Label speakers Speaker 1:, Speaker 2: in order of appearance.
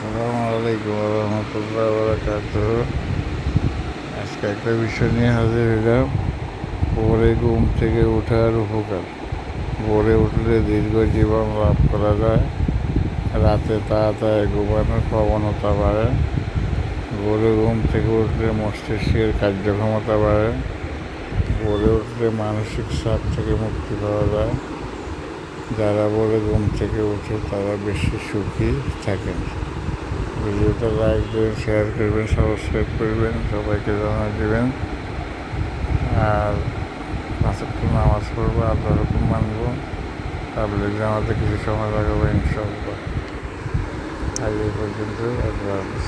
Speaker 1: আসসালামু আলাইকুম রহমতুল্লাহ বারাকাতুহ। আজকে একটা বিষয় নিয়ে হাজির হইলাম। ভোরে ঘুম থেকে ওঠার উপকার। ভোরে উঠলে দীর্ঘ জীবন লাভ করা যায়। রাতে তাড়াতাড়ি ঘুমানোর প্রবণতা বাড়ে। ভোরে ঘুম থেকে উঠলে মস্তিষ্কের কার্যক্ষমতা বাড়ে। ভোরে উঠলে মানসিক চাপ থেকে মুক্তি পাওয়া যায়। যারা ভোরে ঘুম থেকে উঠে তারা বেশি সুখী থাকেন। ভিডিওটা লাইক দেবেন, শেয়ার করবেন, সাবস্ক্রাইব করবেন, সবাইকে জানা দেবেন। আর পাঁচওয়াক্ত নামাজ পড়বো, আল্লাহর হুকুম মানবো, তাবলীগ জামাতে কিছু সময় লাগাবো ইনশাআল্লাহ। আজ এই পর্যন্ত, আল্লাহ হাফেজ।